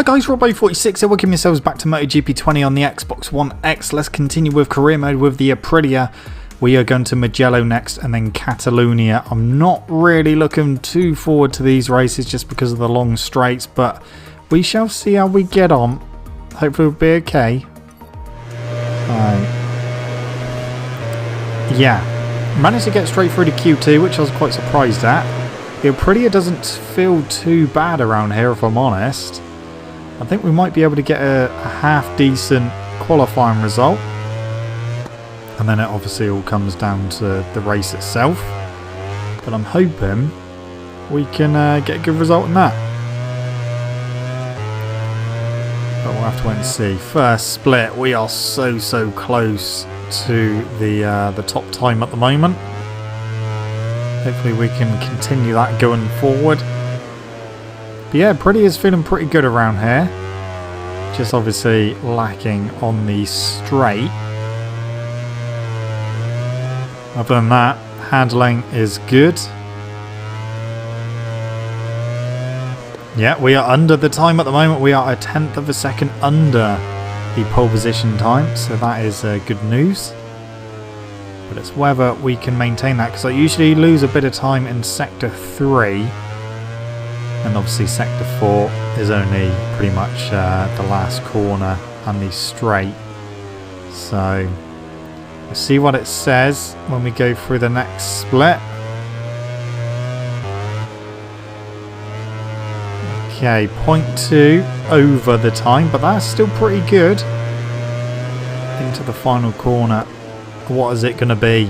guys, Robbo46 here, welcome yourselves back to MotoGP 20 on the Xbox One X. Let's continue with career mode with the Aprilia. We are going to Mugello next and then Catalunya. I'm not really looking too forward to these races just because of the long straights, but we shall see how we get on. Hopefully we'll be okay. Yeah, managed to get straight through to Q2, which I was quite surprised at. The Aprilia doesn't feel too bad around here, if I'm honest. I think we might be able to get a half-decent qualifying result. And then it obviously all comes down to the race itself. But I'm hoping we can get a good result in that. But we'll have to wait and see. First split, we are so close to the top time at the moment. Hopefully we can continue that going forward. But yeah, Pretty is feeling pretty good around here. Just obviously lacking on the straight. Other than that, handling is good. Yeah, we are under the time at the moment. We are a 1/10 of a second under the pole position time. So that is good news. But it's whether we can maintain that, because I usually lose a bit of time in Sector 3. And obviously Sector 4 is only pretty much the last corner and the straight. So we'll see what it says when we go through the next split. Okay, 0.2 over the time, but that's still pretty good. Into the final corner. What is it going to be?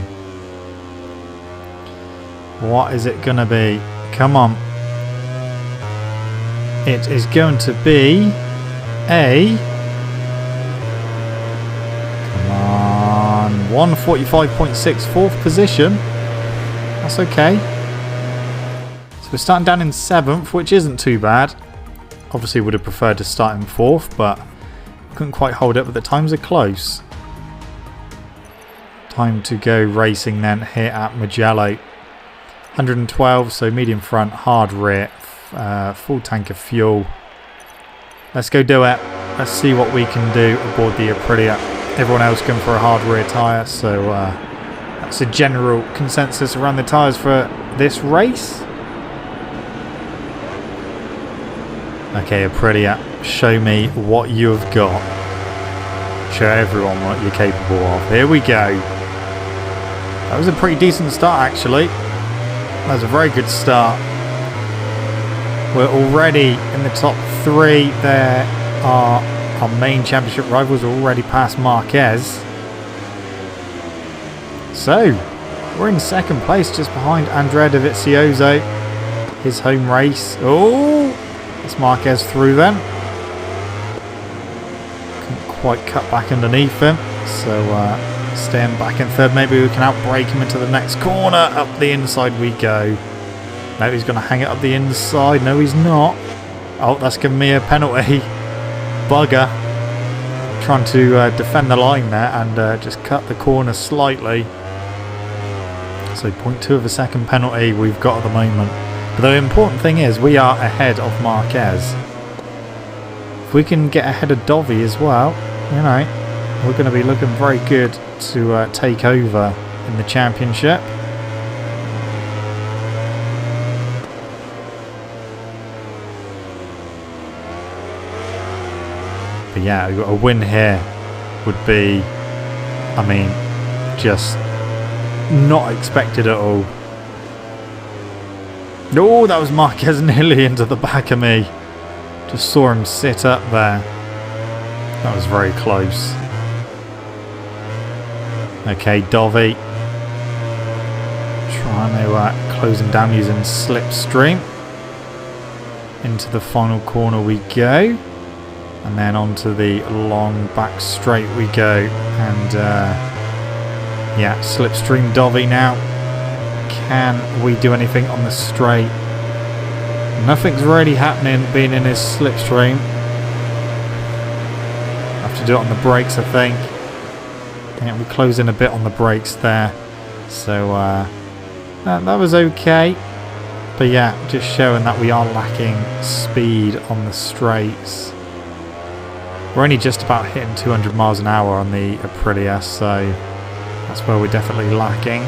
What is it going to be? Come on. It is going to be a... Come on. 1:45.6, fourth position. That's okay. So we're starting down in 7th, which isn't too bad. Obviously would have preferred to start in 4th, but couldn't quite hold it, but the times are close. Time to go racing then here at Mugello. 112, so medium front, hard rear, full tank of fuel. Let's go do it. Let's see what we can do aboard the Aprilia. Everyone else going for a hard rear tyre, so that's a general consensus around the tyres for this race. Okay, Aprilia, show me what you've got. Show everyone what you're capable of. Here we go. That was a pretty decent start, actually. That was a very good start. We're already in the top 3. There are our main championship rivals are already past Marquez. So, we're in 2nd place, just behind Andrea Dovizioso. His home race. Oh, it's Marquez through then. Couldn't quite cut back underneath him. So, staying back in 3rd. Maybe we can outbrake him into the next corner. Up the inside we go. No, he's going to hang it up the inside. No, he's not. Oh, that's giving me a penalty. Bugger. Trying to defend the line there and just cut the corner slightly. So 0.2 of a second penalty we've got at the moment. But the important thing is we are ahead of Marquez. If we can get ahead of Dovi as well, you know, we're going to be looking very good to take over in the championship. But yeah, a win here would be, I mean, just not expected at all. Oh, that was Marquez nearly into the back of me. Just saw him sit up there. That was very close. Okay, Dovi trying to close him down using slipstream. Into the final corner we go. And then onto the long back straight we go. And yeah, slipstream Dovi now. Can we do anything on the straight? Nothing's really happening being in his slipstream. Have to do it on the brakes, I think. Yeah, we close in a bit on the brakes there. So that was okay. But yeah, just showing that we are lacking speed on the straights. We're only just about hitting 200 miles an hour on the Aprilia, so that's where we're definitely lacking.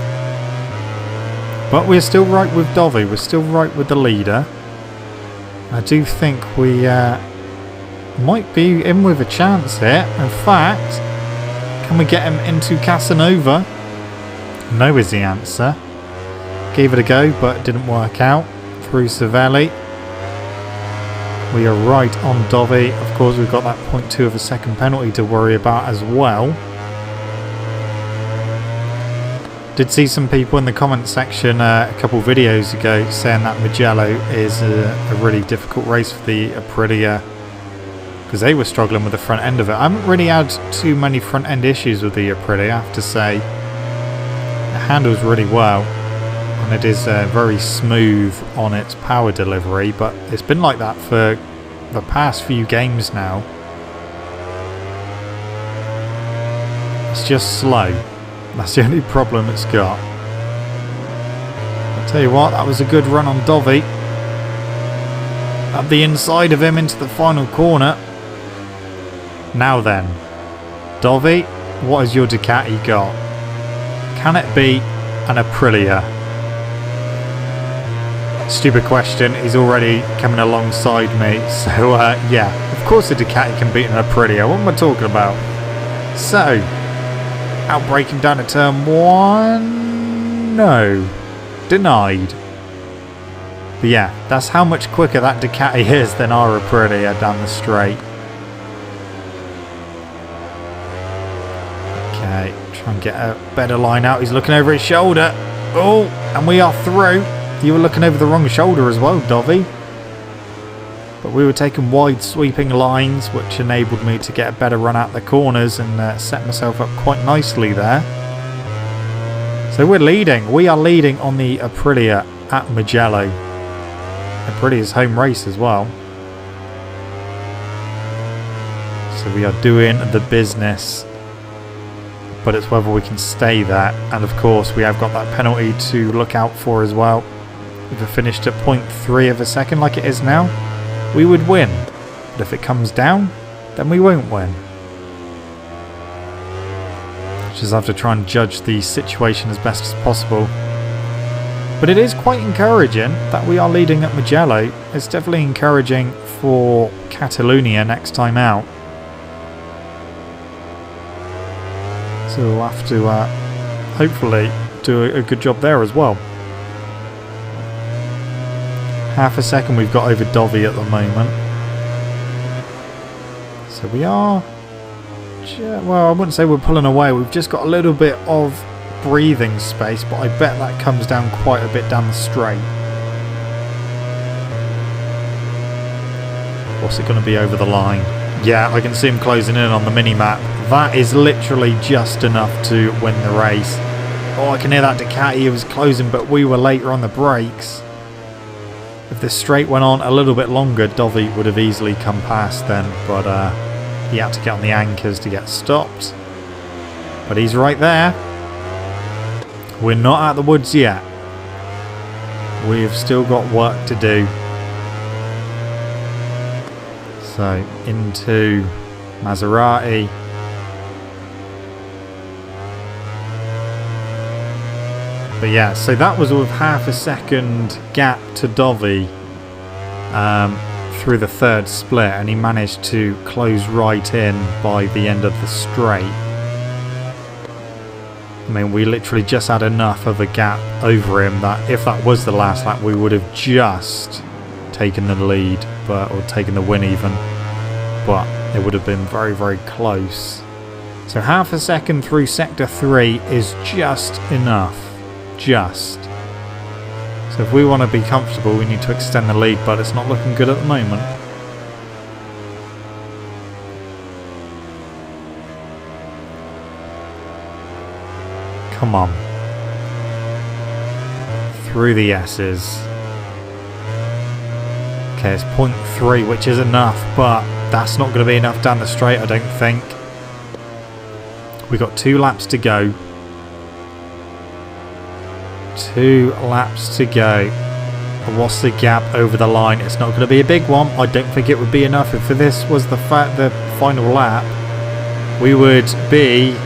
But we're still right with Dovi, we're still right with the leader. I do think we might be in with a chance here. In fact, can we get him into Casanova? No is the answer. Gave it a go, but it didn't work out. Through Savelli. We are right on Dovi. Of course, we've got that 0.2 of a second penalty to worry about as well. Did see some people in the comment section a couple videos ago saying that Mugello is a really difficult race for the Aprilia because they were struggling with the front end of it. I haven't really had too many front end issues with the Aprilia, I have to say. It handles really well and it is very smooth on its power delivery, but it's been like that for the past few games now. It's just slow. That's the only problem it's got. I'll tell you what, that was a good run on Dovi. Up the inside of him into the final corner. Now then, Dovi, what has your Ducati got? Can it be an Aprilia? Stupid question, he's already coming alongside me. So yeah, of course the Ducati can beat an Aprilia. What am I talking about? So, outbraking down to turn 1. No. Denied. But yeah, that's how much quicker that Ducati is than our Aprilia down the straight. Okay, try and get a better line out. He's looking over his shoulder. Oh, and we are through. You were looking over the wrong shoulder as well, Dovi. But we were taking wide sweeping lines, which enabled me to get a better run out the corners and set myself up quite nicely there. So we're leading. We are leading on the Aprilia at Mugello. Aprilia's home race as well. So we are doing the business. But it's whether we can stay there. And of course we have got that penalty to look out for as well. If it finished at 0.3 of a second like it is now, we would win. But if it comes down, then we won't win. Just have to try and judge the situation as best as possible. But it is quite encouraging that we are leading at Mugello. It's definitely encouraging for Catalunya next time out. So we'll have to hopefully do a good job there as well. Half a second we've got over Dovi at the moment. So we are... well, I wouldn't say we're pulling away. We've just got a little bit of breathing space, but I bet that comes down quite a bit down the straight. What's it going to be over the line? Yeah, I can see him closing in on the mini-map. That is literally just enough to win the race. Oh, I can hear that Ducati. It was closing, but we were later on the brakes. If this straight went on a little bit longer, Dovi would have easily come past then, but he had to get on the anchors to get stopped. But he's right there. We're not out of the woods yet. We've still got work to do. So, into Maserati. But yeah, so that was with half a second gap to Dovi through the third split, and he managed to close right in by the end of the straight. I mean, we literally just had enough of a gap over him that if that was the last lap, we would have just taken the lead, or taken the win even. But it would have been very, very close. So half a second through sector 3 is just enough. Just. So if we want to be comfortable, we need to extend the lead, but it's not looking good at the moment. Come on. Through the S's. Okay, it's 0.3, which is enough, but that's not going to be enough down the straight, I don't think. We've got 2 laps to go. 2 laps to go. What's the gap over the line? It's not going to be a big one. I don't think it would be enough if this was the final lap, we would be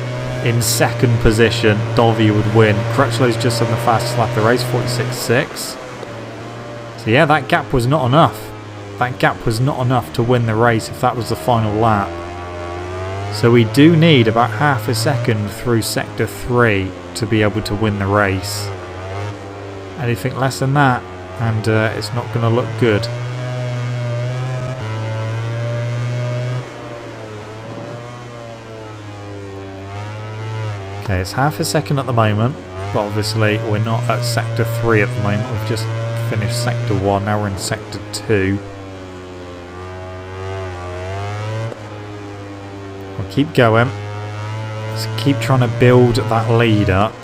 in second position. Dovi would win. Crutchlow's just on the fastest lap of the race, 46.6. So yeah, that gap was not enough. That gap was not enough to win the race if that was the final lap. So we do need about half a second through sector 3 to be able to win the race. Anything less than that and it's not going to look good. Okay, it's half a second at the moment, but obviously we're not at sector 3 at the moment. We've just finished sector 1, now we're in sector 2. We'll keep going. Let's keep trying to build that lead up.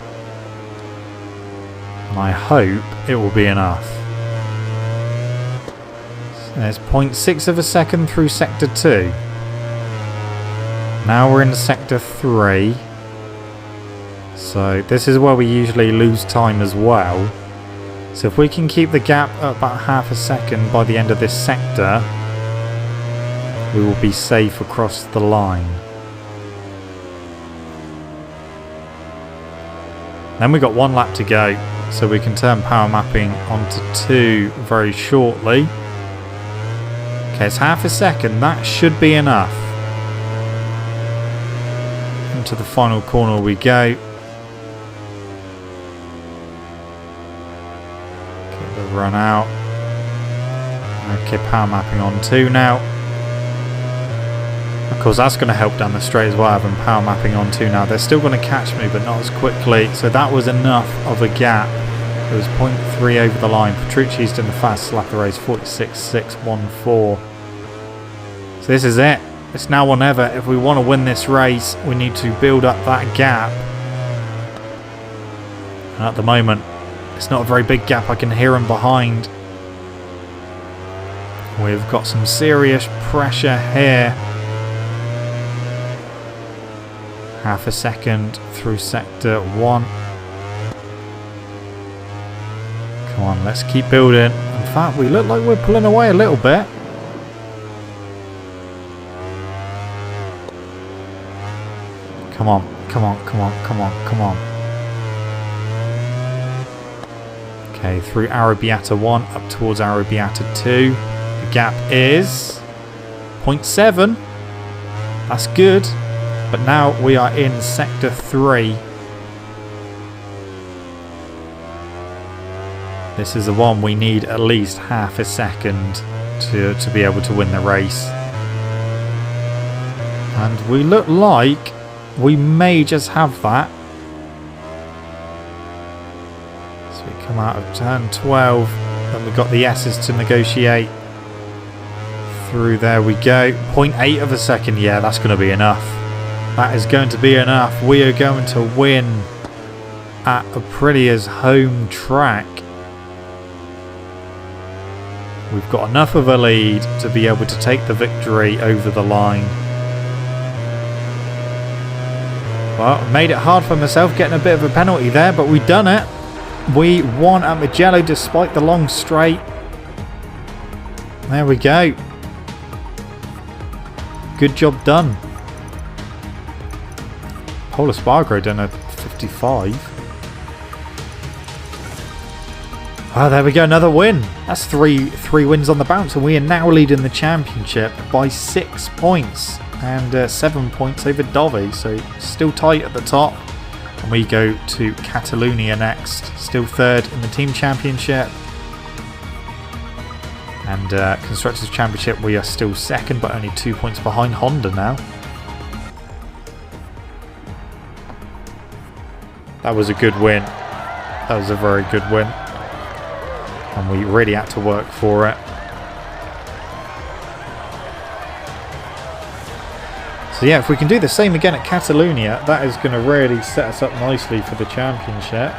And I hope it will be enough. So there's 0.6 of a second through sector 2. Now we're in sector 3. So this is where we usually lose time as well. So if we can keep the gap at about half a second by the end of this sector, we will be safe across the line. Then we've got 1 lap to go, so we can turn power mapping onto 2 very shortly. Okay, it's half a second, that should be enough. Into the final corner we go. Get the run out. Okay, power mapping on 2 now. Of course, that's going to help down the straight as well, having power mapping on 2 now. They're still going to catch me, but not as quickly. So that was enough of a gap. It was 0.3 over the line. Petrucci's done the fastest lap of the race, 46.614. So this is it. It's now or never. If we want to win this race, we need to build up that gap. And at the moment, it's not a very big gap. I can hear him behind. We've got some serious pressure here. Half a second through sector 1. Come on, let's keep building. In fact, we look like we're pulling away a little bit. Come on, come on, come on, come on, come on. Okay, through Arrabbiata 1 up towards Arrabbiata 2. The gap is 0.7. That's good. But now we are in sector 3. This is the one we need at least half a second to be able to win the race. And we look like we may just have that. So we come out of turn 12. Then we've got the S's to negotiate. Through there we go. 0.8 of a second. Yeah, that's going to be enough. That is going to be enough. We are going to win at Aprilia's home track. We've got enough of a lead to be able to take the victory over the line. Well, I made it hard for myself getting a bit of a penalty there, but we've done it. We won at Mugello despite the long straight. There we go. Good job done. Polo Spargo done a 55. Oh, there we go, another win. That's three wins on the bounce, and we are now leading the championship by 6 points and 7 points over Dovi. So still tight at the top, and we go to Catalunya next. Still third in the team championship, and constructors championship we are still second, but only 2 points behind Honda now. That was a good win. That was a very good win. And we really had to work for it. So yeah, if we can do the same again at Catalunya, that is going to really set us up nicely for the championship.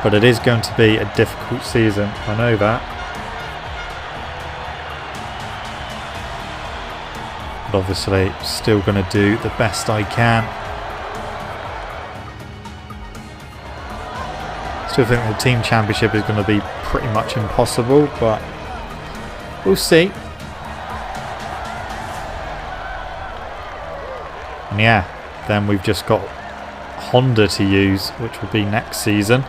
But it is going to be a difficult season, I know that. But obviously, still going to do the best I can. Still think the team championship is going to be pretty much impossible, but we'll see. And yeah, then we've just got Honda to use, which will be next season.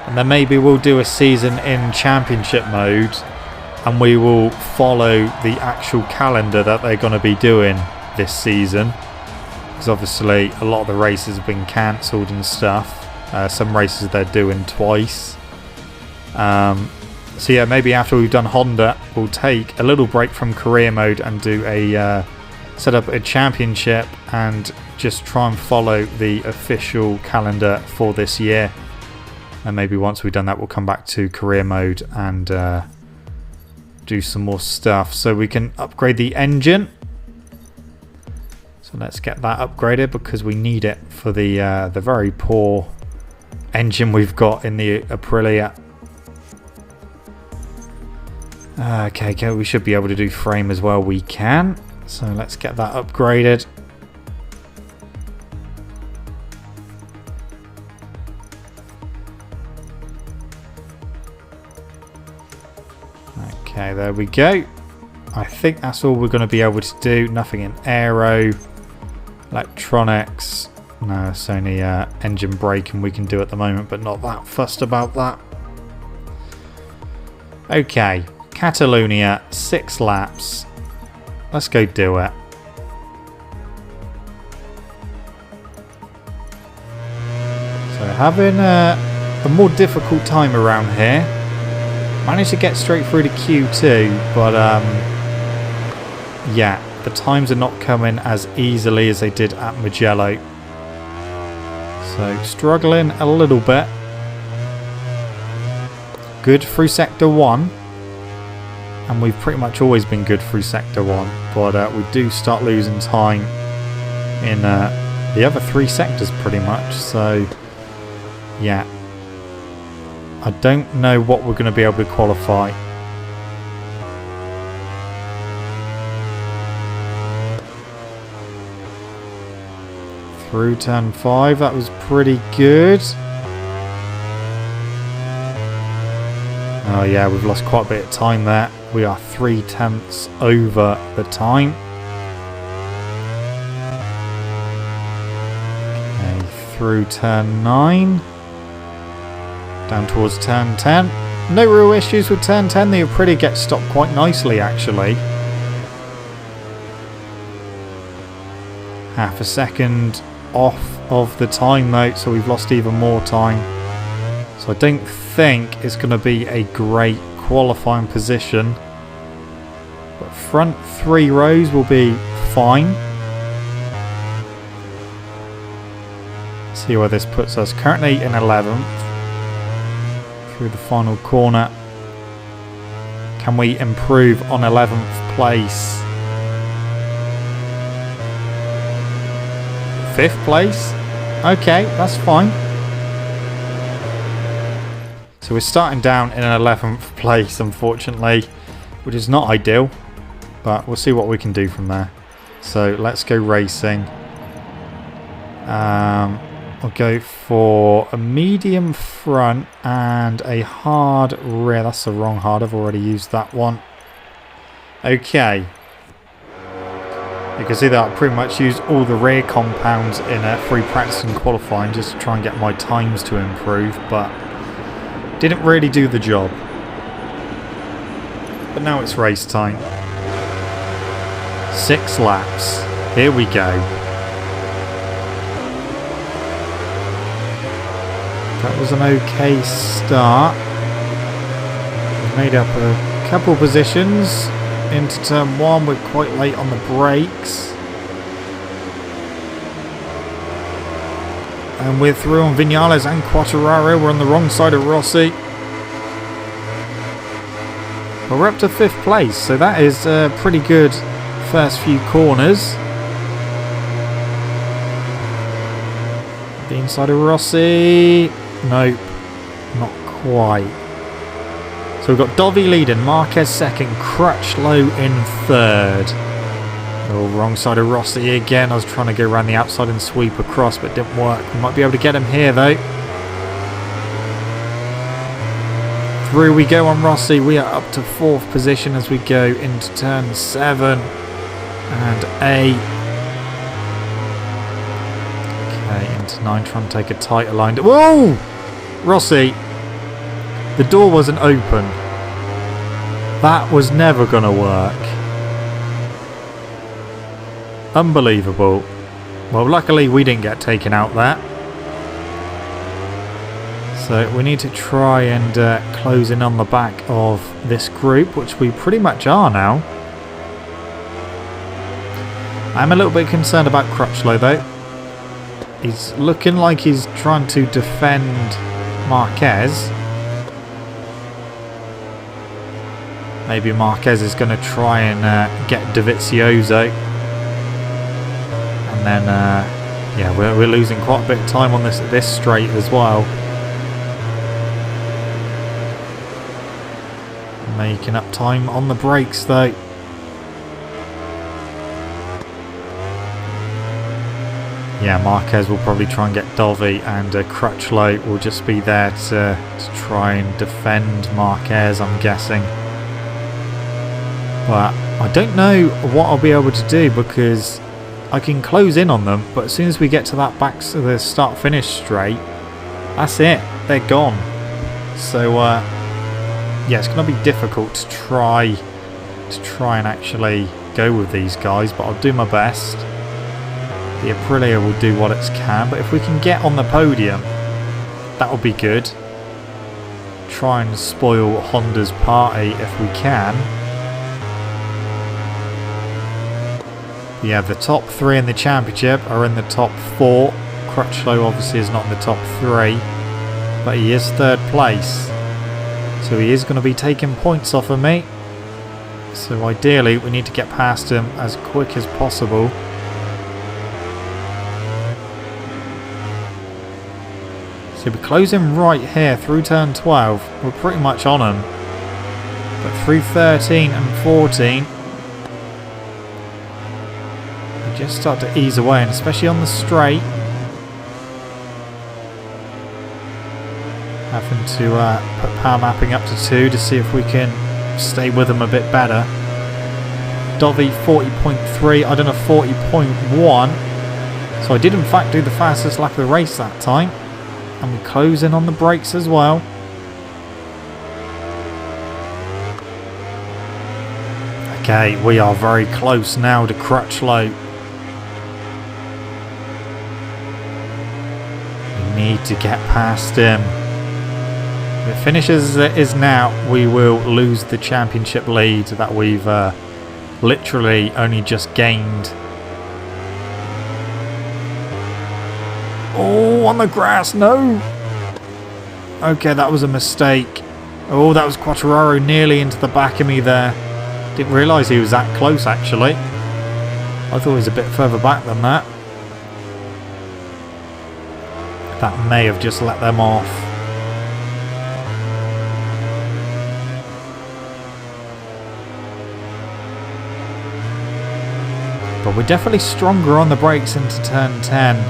And then maybe we'll do a season in championship mode and we will follow the actual calendar that they're going to be doing this season. Because obviously a lot of the races have been cancelled and stuff. Some races they're doing twice. So yeah, maybe after we've done Honda, we'll take a little break from career mode and do a set up a championship and just try and follow the official calendar for this year. And maybe once we've done that, we'll come back to career mode and do some more stuff. So we can upgrade the engine. So let's get that upgraded because we need it for the very poor engine we've got in the Aprilia. Okay, we should be able to do frame as well. We can. So let's get that upgraded. Okay, there we go. I think that's all we're going to be able to do. Nothing in aero, electronics. No, it's only engine braking we can do at the moment, but not that fussed about that. Okay, Catalunya, 6 laps. Let's go do it. So having a more difficult time around here. Managed to get straight through to Q2, but yeah, the times are not coming as easily as they did at Mugello. So struggling a little bit. Good through Sector 1. And we've pretty much always been good through Sector 1. But we do start losing time in the other 3 sectors pretty much. So yeah. I don't know what we're going to be able to qualify. Through turn 5, that was pretty good. Oh yeah, we've lost quite a bit of time there. We are 3/10 over the time. Okay, through turn 9. Down towards turn 10. No real issues with turn 10. The Aprilia gets stopped quite nicely actually. Half a second off of the time though, so we've lost even more time. So I don't think it's going to be a great qualifying position. But front 3 rows will be fine. See where this puts us. Currently in 11th. Through the final corner. Can we improve on 11th place? 5th place? Okay, that's fine. So we're starting down in 11th place, unfortunately, which is not ideal, but we'll see what we can do from there. So let's go racing. I'll go for a medium front and a hard rear. That's the wrong hard. I've already used that one. Okay. You can see that I pretty much used all the rear compounds in free practice and qualifying just to try and get my times to improve, but didn't really do the job. But now it's race time. 6 laps. Here we go. That was an okay start. We made up a couple positions into turn 1. We're quite late on the brakes. And we're through on Vinales and Quartararo. We're on the wrong side of Rossi. But we're up to 5th place, so that is a pretty good first few corners. The inside of Rossi. Nope, not quite. So we've got Dovi leading, Marquez 2nd, Crutchlow in 3rd. Oh, wrong side of Rossi again. I was trying to go around the outside and sweep across, but it didn't work. We might be able to get him here though. Through we go on Rossi. We are up to 4th position as we go into turn 7 and 8. Okay, into 9, trying to take a tighter line. Whoa! Rossi, the door wasn't open. That was never going to work. Unbelievable. Well, luckily we didn't get taken out there. So we need to try and close in on the back of this group, which we pretty much are now. I'm a little bit concerned about Crutchlow though. He's looking like he's trying to defend Marquez. Maybe Marquez is going to try and get Dovizioso. And then, yeah, we're losing quite a bit of time on this straight as well. Making up time on the brakes though. Yeah, Marquez will probably try and get Dovi, and Crutchlow will just be there to try and defend Marquez, I'm guessing. But I don't know what I'll be able to do, because I can close in on them, but as soon as we get to that back to the start-finish straight, that's it. They're gone. So, yeah, it's going to be difficult to try and actually go with these guys, but I'll do my best. The Aprilia will do what it can, but if we can get on the podium, that would be good. Try and spoil Honda's party if we can. Yeah, the top 3 in the championship are in the top 4. Crutchlow obviously is not in the top 3, but he is 3rd place. So he is going to be taking points off of me. So ideally we need to get past him as quick as possible. So we're closing right here through turn 12. We're pretty much on him. But through 13 and 14, we just start to ease away, and especially on the straight. Having to put power mapping up to 2 to see if we can stay with them a bit better. Dovi 40.3, I done a 40.1. So I did in fact do the fastest lap of the race that time. And we close in on the brakes as well. Okay, we are very close now to Crutchlow. We need to get past him. If it finishes as it is now, we will lose the championship lead that we've literally only just gained. Oh, on the grass, no! Okay, that was a mistake. Oh, that was Quartararo nearly into the back of me there. Didn't realise he was that close, actually. I thought he was a bit further back than that. That may have just let them off. But we're definitely stronger on the brakes into turn 10.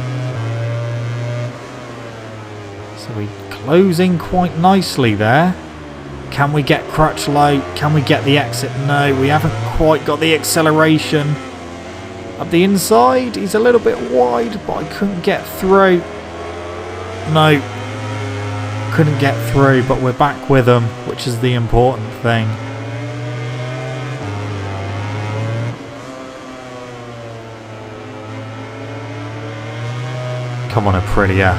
So we're closing quite nicely there. Can we get Crutchlow? Can we get the exit? No, we haven't quite got the acceleration. Up the inside, he's a little bit wide, but I couldn't get through. No, couldn't get through, but we're back with him, which is the important thing. Come on, Aprilia.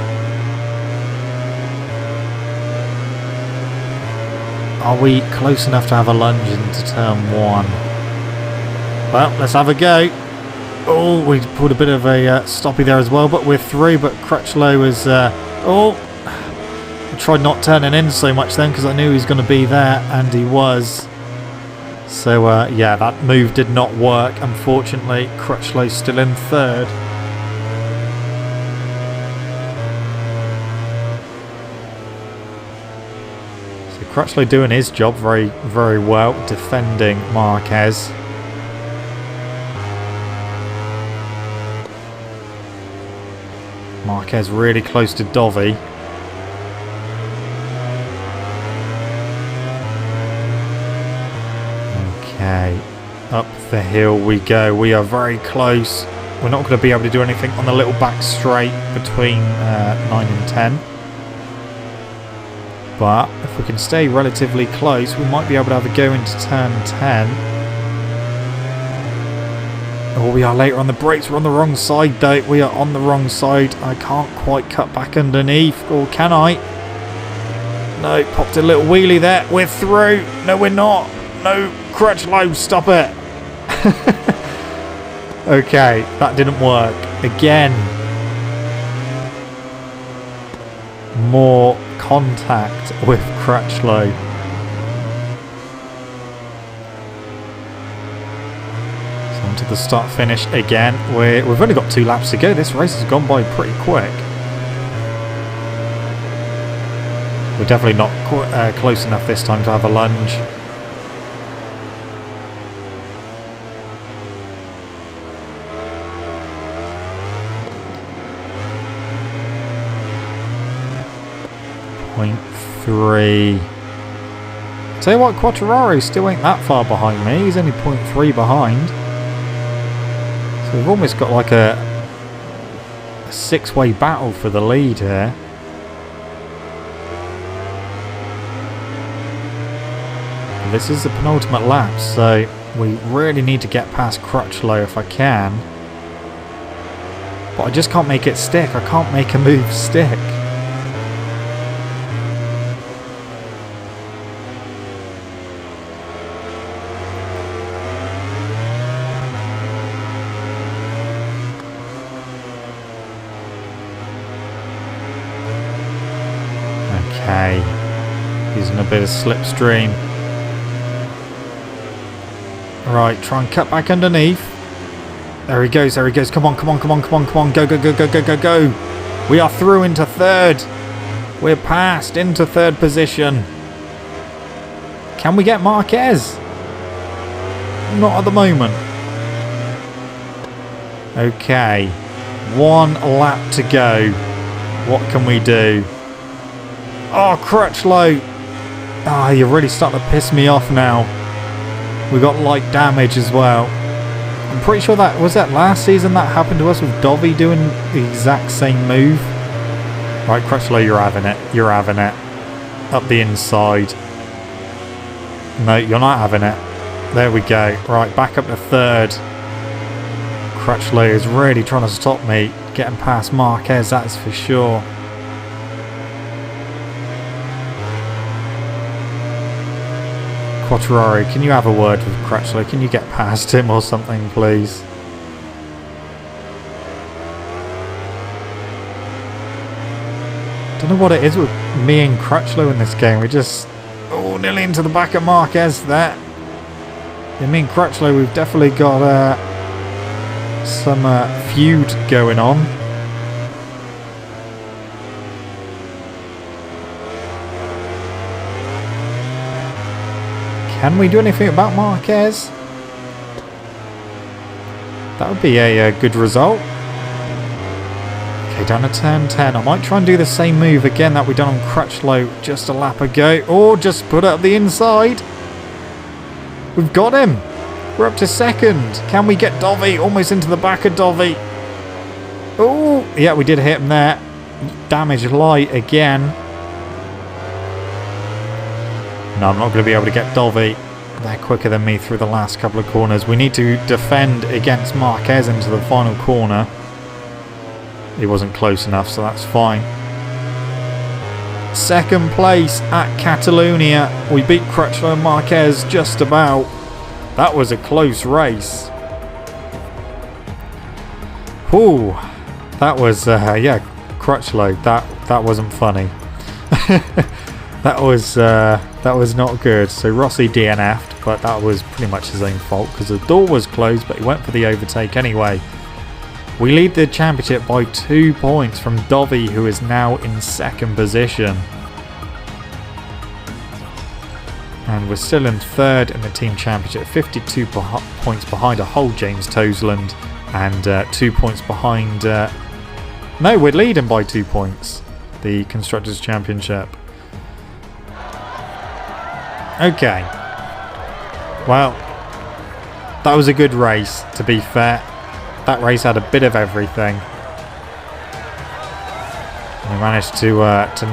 Are we close enough to have a lunge into turn 1? Well, let's have a go. Oh, we pulled a bit of a stoppy there as well, but we're through. But Crutchlow is... oh! I tried not turning in so much then because I knew he was going to be there, and he was. So, yeah, that move did not work. Unfortunately, Crutchlow's still in 3rd. Crutchlow doing his job very, very well, defending Marquez. Marquez really close to Dovi. Okay, up the hill we go. We are very close. We're not going to be able to do anything on the little back straight between 9 and 10. But if we can stay relatively close, we might be able to have a go into turn 10. Oh, we are later on the brakes. We're on the wrong side, though. We are on the wrong side. I can't quite cut back underneath. Or can I? No, popped a little wheelie there. We're through. No, we're not. No, Crutchlow, stop it. Okay, that didn't work. Again. More contact with Crutchlow. So on to the start finish again. We've only got 2 laps to go. This race has gone by pretty quick. We're definitely not close enough this time to have a lunge. .3. Tell you what, Quattararo still ain't that far behind me. He's only 0.3 behind. So we've almost got like a 6-way battle for the lead here. This is the penultimate lap, so we really need to get past Crutchlow if I can. But I just can't make it stick. I can't make a move stick. Okay, using a bit of slipstream. Right, try and cut back underneath. There he goes, there he goes. Come on, come on, come on, come on, come on. Go, go, go, go, go, go, go. We are through into 3rd. We're past into 3rd position. Can we get Marquez? Not at the moment. Okay, 1 lap to go. What can we do? Oh, Crutchlow. Ah, you're really starting to piss me off now. We got light damage as well. I'm pretty sure that was that last season that happened to us with Dovey doing the exact same move. Right, Crutchlow, you're having it. You're having it. Up the inside. No, you're not having it. There we go. Right, back up to 3rd. Crutchlow is really trying to stop me getting past Marquez, that's for sure. Quattararo, can you have a word with Crutchlow? Can you get past him or something, please? Don't know what it is with me and Crutchlow in this game. We're just nearly into the back of Marquez there. Yeah, me and Crutchlow, we've definitely got some feud going on. Can we do anything about Marquez? That would be a good result. Okay, down to turn 10. I might try and do the same move again that we done on Crutchlow just a lap ago. Or just put it up the inside. We've got him. We're up to 2nd. Can we get Dovey almost into the back of Dovey? Oh, yeah, we did hit him there. Damage light again. No, I'm not going to be able to get Dovey. They're quicker than me through the last couple of corners. We need to defend against Marquez into the final corner. He wasn't close enough, so that's fine. 2nd place at Catalunya. We beat Crutchlow and Marquez just about. That was a close race. Ooh, that was, yeah, Crutchlow. That wasn't funny. That was not good. So Rossi DNF'd, but that was pretty much his own fault because the door was closed, but he went for the overtake anyway. We lead the championship by 2 points from Dovey, who is now in 2nd position. And we're still in 3rd in the team championship, 52 points behind a whole James Toseland and 2 points behind... no, we're leading by 2 points, the Constructors' Championship. Okay. Well, That was a good race, to be fair. That race had a bit of everything. We managed to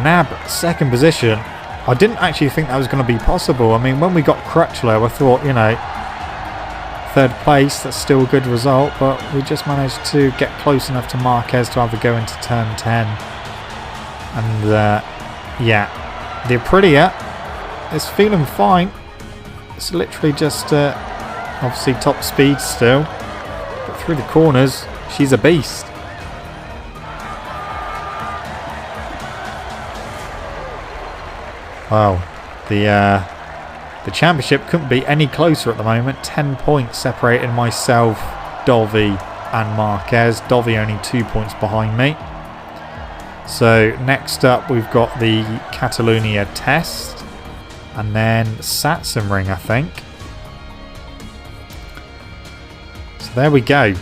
nab second position. I didn't actually think that was going to be possible. I mean, when we got Crutchlow, I thought, you know, third place, that's still a good result, but we just managed to get close enough to Marquez to have a go into turn 10. And yeah, the Aprilia is feeling fine. It's literally just obviously top speed still, but through the corners she's a beast. Wow, the championship couldn't be any closer at the moment. 10 points separating myself, Dovi and Marquez. Dovi only 2 points behind me. So next up we've got the Catalunya test and then Sachsenring, I think. So there we go.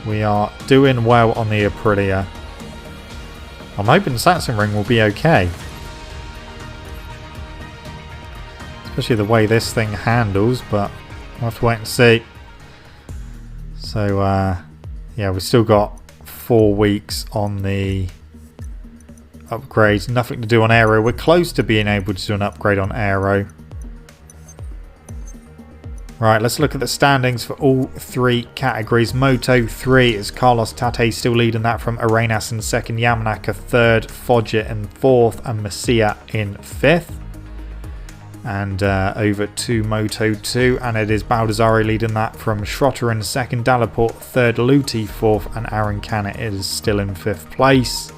We are doing well on the Aprilia. I'm hoping Sachsenring will be okay. Especially the way this thing handles, but we'll have to wait and see. So yeah, we've still got 4 weeks on the upgrades. Nothing to do on aero. We're close to being able to do an upgrade on aero. Right, let's look at the standings for all 3 categories. Moto 3 is Carlos Tate still leading that from Arenas in second, Yamanaka third, Foggia in fourth, and Masia in fifth. And over to Moto 2, and it is Baldassare leading that from Schrotter in second, Dallaport third, Luti fourth, and Aaron Canet is still in fifth place.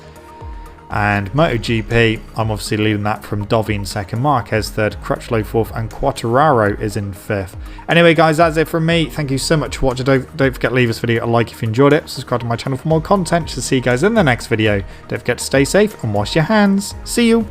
And MotoGP, I'm obviously leading that from Dovi in second, Marquez third, Crutchlow fourth, and Quartararo is in fifth. Anyway, guys, that's it from me. Thank you so much for watching. Don't forget to leave this video a like if you enjoyed it. Subscribe to my channel for more content. To see you guys in the next video. Don't forget to stay safe and wash your hands. See you.